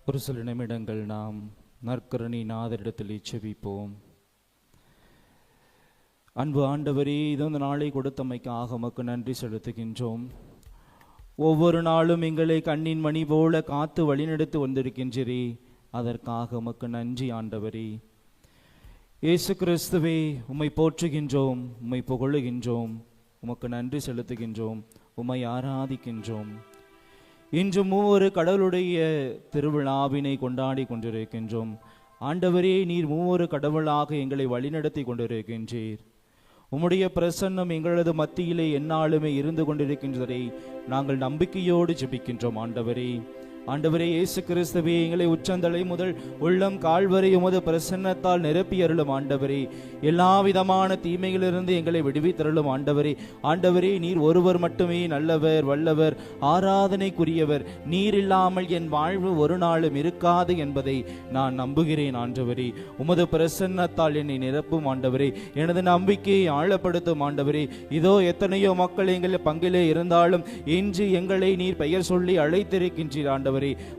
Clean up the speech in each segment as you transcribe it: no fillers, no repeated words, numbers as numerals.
ஒரு சில நிமிடங்கள் நாம் நற்கருணை நாதரிடத்தில் செபிப்போம். அன்பு ஆண்டவரே, இந்த நாளை கொடுத்தமைக்காக உமக்கு நன்றி செலுத்துகின்றோம். ஒவ்வொரு நாளும் எங்களை கண்ணின் மணி போல காத்து வழிநடத்தி வந்திருக்கின்றீரே, அதற்காக உமக்கு நன்றி ஆண்டவரே. இயேசு கிறிஸ்துவே, உம்மை போற்றுகின்றோம், உம்மை புகழுகின்றோம், உமக்கு நன்றி செலுத்துகின்றோம், உம்மை ஆராதிக்கின்றோம். இன்று மூவொரு கடவுளுடைய திருவிழாவினை கொண்டாடி கொண்டிருக்கின்றோம். ஆண்டவரே, நீர் மூவொரு கடவுளாக எங்களை வழிநடத்தி கொண்டிருக்கின்றீர். உம்முடைய பிரசன்னம் எங்களது மத்தியிலே எந்நாளுமே இருந்து கொண்டிருக்கின்றதை நாங்கள் நம்பிக்கையோடு ஜெபிக்கின்றோம். ஆண்டவரே இயேசு கிறிஸ்துவே, எங்களை உச்சந்தலை முதல் உள்ளம் கால்வரை உமது பிரசன்னத்தால் நிரப்பி அருளும் ஆண்டவரே. எல்லா விதமான தீமைகளிலிருந்து எங்களை விடுவித்தருளும் ஆண்டவரே, நீர் ஒருவர் மட்டுமே நல்லவர், வல்லவர், ஆராதனைக்குரியவர். நீர் இல்லாமல் என் வாழ்வு ஒரு நாளும் இருக்காது என்பதை நான் நம்புகிறேன். ஆண்டவரே, உமது பிரசன்னத்தால் என்னை நிரப்பும் ஆண்டவரே, எனது நம்பிக்கையை ஆழப்படுத்தும் ஆண்டவரே. இதோ எத்தனையோ மக்கள் எங்கள் பங்கிலே இருந்தாலும் இன்று எங்களை நீர் பெயர் சொல்லி அழைத்திருக்கின்றீர் ஆண்டவரே.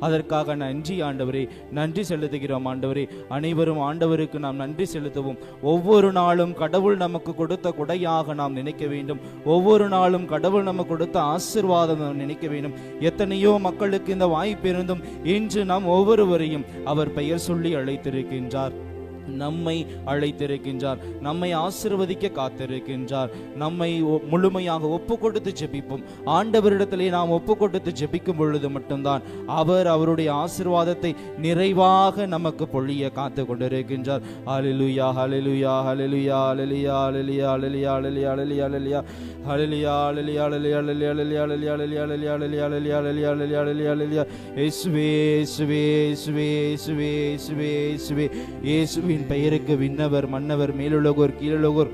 அதற்காக நன்றி ஆண்டவரே, நன்றி செலுத்துகிறோம் ஆண்டவரே. அனைவரும் ஆண்டவருக்கு நாம் நன்றி செலுத்துவோம். ஒவ்வொரு நாளும் கடவுள் நமக்கு கொடுத்த கொடையாக நாம் நினைக்க வேண்டும். ஒவ்வொரு நாளும் கடவுள் நமக்கு கொடுத்த ஆசீர்வாதம் நாம் நினைக்க வேண்டும். எத்தனையோ மக்களுக்கு இந்த வாய்ப்பு இருந்தும் இன்று நாம் ஒவ்வொருவரையும் அவர் பெயர் சொல்லி அழைத்திருக்கின்றார், நம்மை அழைத்திருக்கின்றார், நம்மை ஆசீர்வதிக்க காத்திருக்கின்றார். நம்மை முழுமையாக ஒப்பு கொடுத்து ஜெபிப்போம். ஆண்டவரிடத்திலே நாம் ஒப்பு கொடுத்து ஜெபிக்கும் பொழுது மட்டும்தான் அவர் அவருடைய ஆசீர்வாதத்தை நிறைவாக நமக்கு பொழிய காத்து கொண்டிருக்கின்றார். ஹல்லேலூயா, ஹல்லேலூயா, ஹல்லேலூயா, ஹல்லேலூயா, ஹல்லேலூயா, ஹல்லேலூயா, ஹல்லேலூயா, ஹல்லேலூயா, ஹல்லேலூயா, ஹல்லேலூயா, ஹல்லேலூயா, ஹல்லேலூயா, ஹல்லேலூயா. இயேசுவே, இயேசுவே, இயேசுவே, இயேசுவே, இயேசுவே, இயேசுவே, இயேசுவே பெயருக்கு விண்ணவர், மன்னவர், மேலுலகோர், கீழுலகோர்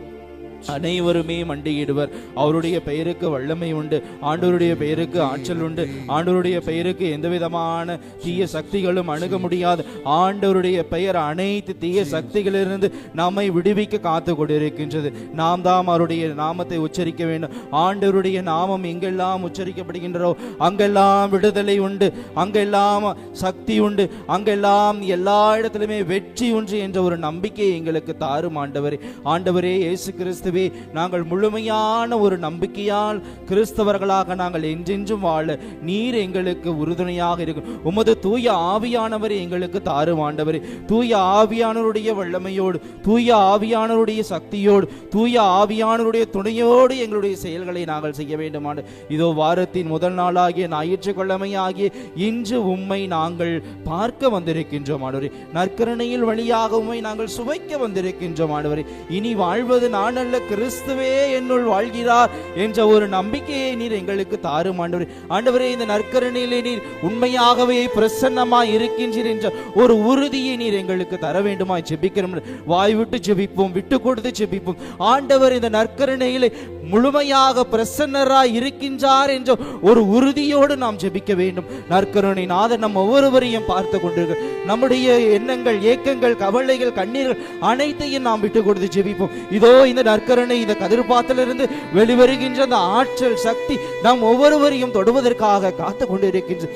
அனைவருமே மண்டியிடுவர். அவருடைய பெயருக்கு வல்லமை உண்டு, ஆண்டவருடைய பெயருக்கு ஆற்றல் உண்டு, ஆண்டவருடைய பெயருக்கு எந்த விதமான தீய சக்திகளும் அணுக முடியாது. ஆண்டவருடைய பெயர் அனைத்து தீய சக்திகளிலிருந்து நம்மை விடுவிக்க காத்து கொண்டிருக்கின்றது. நாம் தான் அவருடைய நாமத்தை உச்சரிக்க வேண்டும். ஆண்டவருடைய நாமம் எங்கெல்லாம் உச்சரிக்கப்படுகின்றோ அங்கெல்லாம் விடுதலை உண்டு, அங்கெல்லாம் சக்தி உண்டு, அங்கெல்லாம் எல்லா இடத்திலுமே வெற்றி உண்டு என்ற ஒரு நம்பிக்கையை எங்களுக்கு தாரும் ஆண்டவரே இயேசு கிறிஸ்து, நாங்கள் முழுமையான ஒரு நம்பிக்கையால் கிறிஸ்தவர்களாக நாங்கள் என்றென்றும் வாழ நீர் எங்களுக்கு உறுதுணையாக இருக்கும். உமது தூய ஆவியானவரை எங்களுக்கு தாரும் ஆண்டவரே. தூய ஆவியானவருடைய வல்லமையோடு, தூய ஆவியானவருடைய சக்தியோடு, தூய ஆவியானவருடைய துணையோடு எங்களுடைய செயல்களை நாங்கள் செய்ய வேண்டும். இதோ வாரத்தின் முதல் நாளாகிய ஞாயிற்றுக்கிழமை ஆகிய இன்று உம்மை நாங்கள் பார்க்க வந்திருக்கின்றோம் ஆண்டவரே. நற்கருணையில் வழியாக உம்மை நாங்கள் சுவைக்க வந்திருக்கின்றோம் ஆண்டவரே. இனி வாழ்வது நான் அல்ல, கிறிஸ்துவே என்னுள் வாழ்கிறார் என்ற ஒரு நம்பிக்கையை நீர் எங்களுக்கு தாரும் ஆண்டவரே. இந்த நற்கருணையிலே நீர் உண்மையாகவே பிரசன்னமாய் இருக்கின்றீர் என்ற ஒரு உறுதியை நீர் எங்களுக்கு தர வேண்டுமாய் ஜெபிக்கிறோம். வாய் விட்டு ஜெபிப்போம், விட்டு கொடுத்து ஜெபிப்போம். ஆண்டவர் இந்த நற்கருணையிலே முழுமையாக பிரசன்னராய் இருக்கின்றார் என்ற ஒரு உறுதியோடு நாம் ஜெபிக்க வேண்டும். நற்கருணை நாதர் நம் ஒவ்வொருவரையும் பார்த்து கொண்டிருக்க, நம்முடைய எண்ணங்கள், ஏக்கங்கள், கவலைகள், கண்ணீர்கள் அனைத்தையும் நாம் விட்டு கொடுத்து ஜெபிப்போம். இதோ இந்த நற்கருணை, இந்த கதிர்பாத்திலிருந்து வெளிவருகின்ற அந்த ஆற்றல் சக்தி நாம் ஒவ்வொருவரையும் தொடுவதற்காக காத்து கொண்டிருக்கின்ற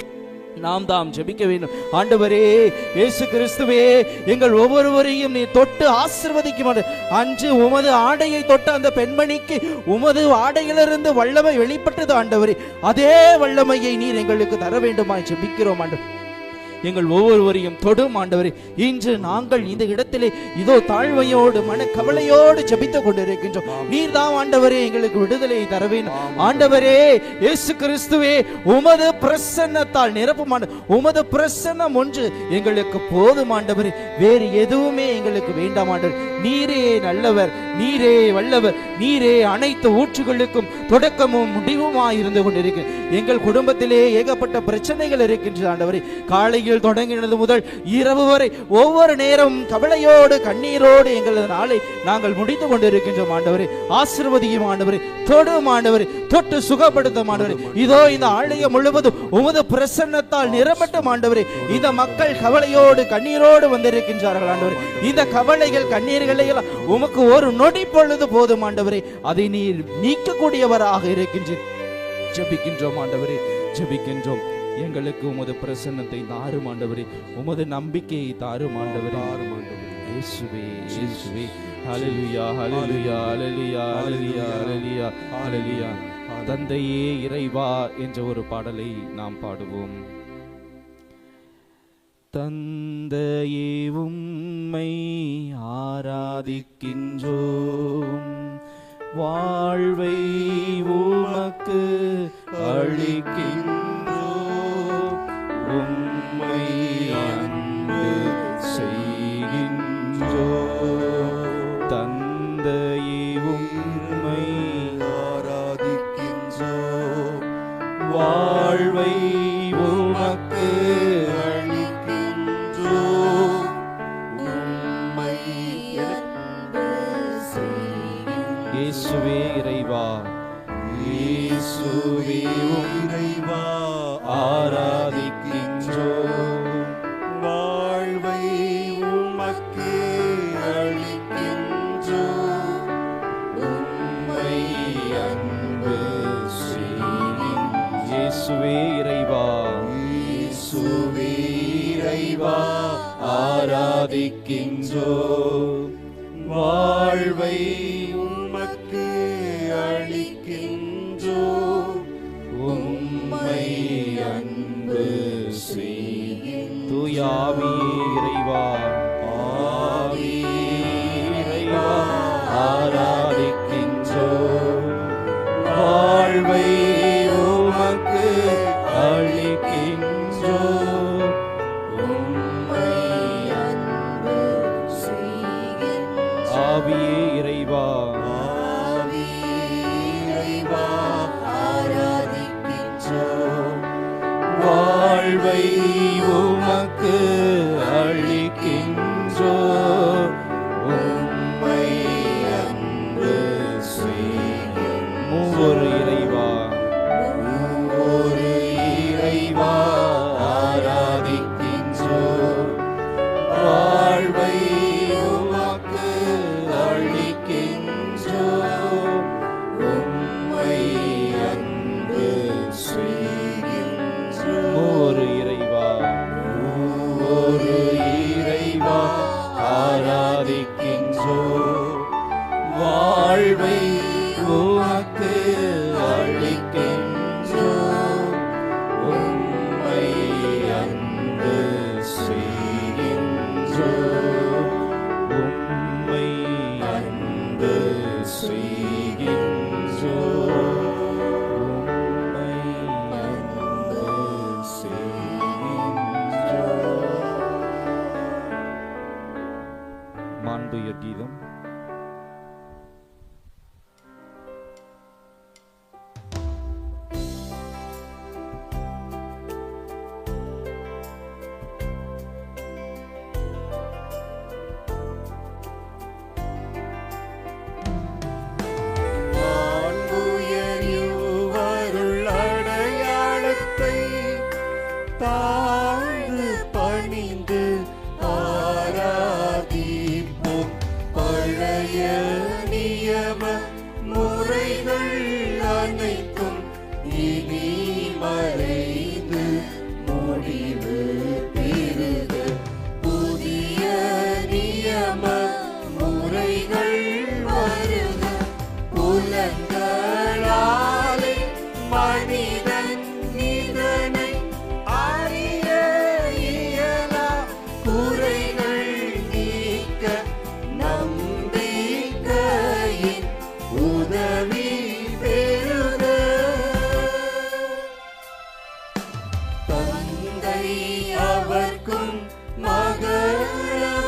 நாம் தாம் ஜெபிக்க வேண்டும். ஆண்டவரே இயேசு கிறிஸ்துவே, எங்கள் ஒவ்வொருவரையும் நீ தொட்டு ஆசீர்வதிக்கும். அன்று உமது ஆடையை தொட்ட அந்த பெண்மணிக்கு உமது ஆடையிலிருந்து வல்லமை வெளிப்பட்டது ஆண்டவரே. அதே வல்லமையை நீர் எங்களுக்கு தர வேண்டுமாய் ஜெபிக்கிறோம் ஆண்டவரே. எங்கள் ஒவ்வொருவரையும் தொடும் ஆண்டவரே. இன்று நாங்கள் இந்த இடத்திலே இதோ தாழ்மையோடு மனக்கவலையோடு ஜெபித்துக் கொண்டிருக்கின்றோம். நீர் தான் ஆண்டவரே எங்களுக்கு விடுதலை தர வேண்டும். ஆண்டவரே இயேசு கிறிஸ்துவே, உமது பிரசன்னத்தால் நிரப்பும். உமது பிரசன்னம் ஒன்று எங்களுக்கு போதும் ஆண்டவரே. வேறு எதுவுமே எங்களுக்கு வேண்டாம் ஆண்டவரே. நீரே நல்லவர், நீரே வல்லவர், நீரே அனைத்து ஊற்றுகளுக்கும் தொடக்கமும் முடிவுமாய் இருந்து கொண்டிருக்க. எங்கள் குடும்பத்திலே ஏகப்பட்ட பிரச்சனைகள் இருக்கின்றது ஆண்டவரே. காலையில் தொடங்கினது முதல் இரவு வரை ஒவ்வொரு நேரம் கவலையோடு கண்ணீரோடு எங்களது நாளை நாங்கள் முடித்துக் கொண்டிருக்கின்றோம் ஆண்டவரே. ஆசீர்வதியும் ஆண்டவரே, தொடும் ஆண்டவரே, தொட்டு சுகப்படுத்தும் ஆண்டவரே. இதோ இந்த ஆலயம் முழுவதும் உமது பிரசன்னத்தால் நிரப்பட்டும் ஆண்டவரே. இந்த மக்கள் கவலையோடு கண்ணீரோடு வந்திருக்கின்றார்கள் ஆண்டவரே. இந்த கவலைகள் கண்ணீர்களை உமக்கு ஒரு நொடி பொழுது போதும் ஆண்டவரே. அதை நீர் நீக்கக்கூடியவராக இருக்கின்றீர். ஜெபிக்கின்றோம் ஆண்டவரே, ஜெபிக்கின்றோம். எங்களுக்கு உமது பிரசன்னத்தை தாரும் ஆண்டவரே, உமது நம்பிக்கையை தாரும் ஆண்டவரே. இயேசுவே இயேசுவே. ஹல்லேலூயா ஹல்லேலூயா ஹல்லேலூயா ஹல்லேலூயா ஹல்லேலூயா ஹல்லேலூயா. தந்தையே இறைவா என்ற ஒரு பாடலை நாம் பாடுவோம். தந்தையே உம்மை ஆராதிக்கின்றோம், வாழ்வை உமக்கு அளிக்கின்றோம், உம்மை அன்பு செய்கின்றோம். தந்தையே உம்மை ஆராதிக்கின்றோம், வாழ்வை உமக்கு அளிக்கின்றோம், உம்மை அன்பு செய்கின்றோம். இயேசுவே இறைவா, இயேசுவே இறைவா ஆராதிக்கின்றோம், வாழ்வை உமக்கு அளிக்கின்றோம், உம்மை அன்பு செய்கின்றோம். இயேசுவே இறைவா, இயேசுவே இறைவா ஆராதிக்கின்றோம், வாழ்வை உமக்கு அளிக்கின்றோம், உம்மை அன்பு செய்கின்றோம். தூய ஆவியே இறைவா, ஆவியே இறைவா ஆராதிக்கின்றோம், வாழ்வை உமக்கு அளிக்கின்றோம், உம்மை அன்பு செய்கின்றோம். ஆவியே இறைவா, வாழ்வை உமக்கு அளிக்கின்றோம், உம்மை அன்பு செய்கின்றோம். மூவொரு இறைவா, மூவொரு இறைவா ஆராதிக்கின்றோம், வாழ்வை உமக்கு அளிக்கின்றோம், உம்மை அன்பு செய்கின்றோம். மூவொரு இறைவா, மூவொரு இறைவா ஆராதிக்கின்றோம், வாழ்வை உமக்கு அளிக்கின்றோம், உம்மை அன்பு செய்கின்றோம், உம்மை அன்பு செய்கின்றோம், உம்மை அன்பு செய்கின்றோம். மாண்புயர் கீதம். தாழ்ந்து பணிந்து ஆராதிப்போம், பழைய நியம முறைகள் அனைத்தும் இனி மறைந்து முடிவு பெறுக, புதிய நியம முறைகள் வருக. புலன்களாலே மனிதன் இதனை அறிய இயலா, குறைகள் நீக்க நம்பிக்கையின் உதவி பெறுக. தந்தை அவர்க்கும் மகனவர்க்கும்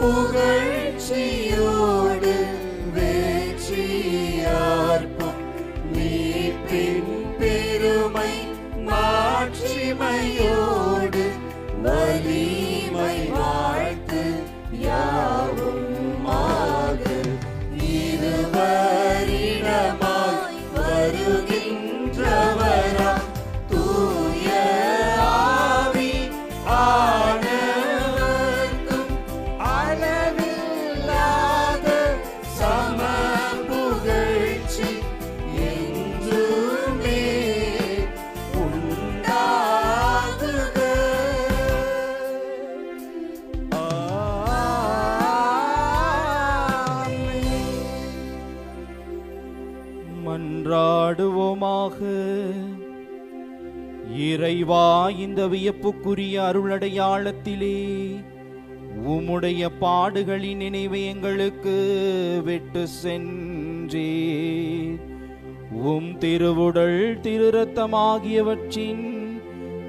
புகழ்ச்சியோடு வேற்றியார்ப்பும், மீட்பின் பெருமை மாட்சிமையோடு வலிமை வாழ்த்து யாவுமாக. இருவரிடமாய் வருகின்றவராம் தூய ஆவி இறைவா, இந்த வியப்புக்குரிய அருளடையாளத்திலே உம்முடைய பாடுகளின் நினைவை எங்களுக்கு விட்டு சென்றீர். உம் திருவுடல் திரு ரத்தமாகியவற்றின்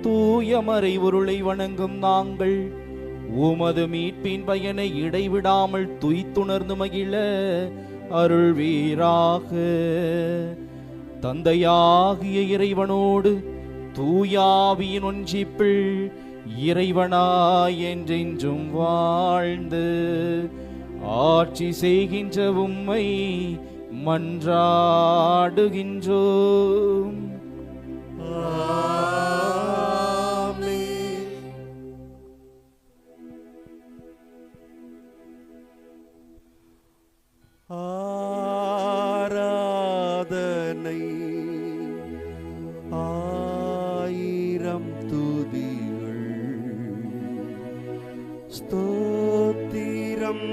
தூய மறை உருளை வணங்கும் நாங்கள் உமது மீட்பின் பயனை இடைவிடாமல் துய்த்துணர்ந்து மகிழ அருள்வீராக. தந்தையாகிய இறைவனோடு தூயாவியின் ஒன்றிப்பில் இறைவனாய் என்றென்றும் வாழ்ந்து ஆட்சி செய்கின்ற உம்மை மன்றாடுகின்றோம். ஆராதனை ஆயிரம் துதிகள் ஸ்தோத்திரம்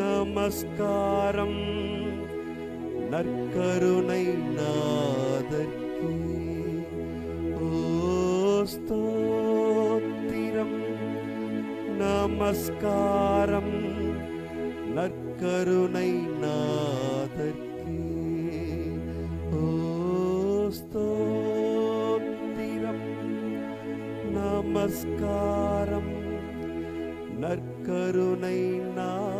நமஸ்காரம் நற்கருணை நாதர்க்கே. ஓ ஸ்தோத்திரம் நமஸ்காரம் நற்கருணை நாதர்க்கே. ஓ ஸ்தோத்திரம் நமஸ்காரம் நற்கருணை நாதர்க்கே.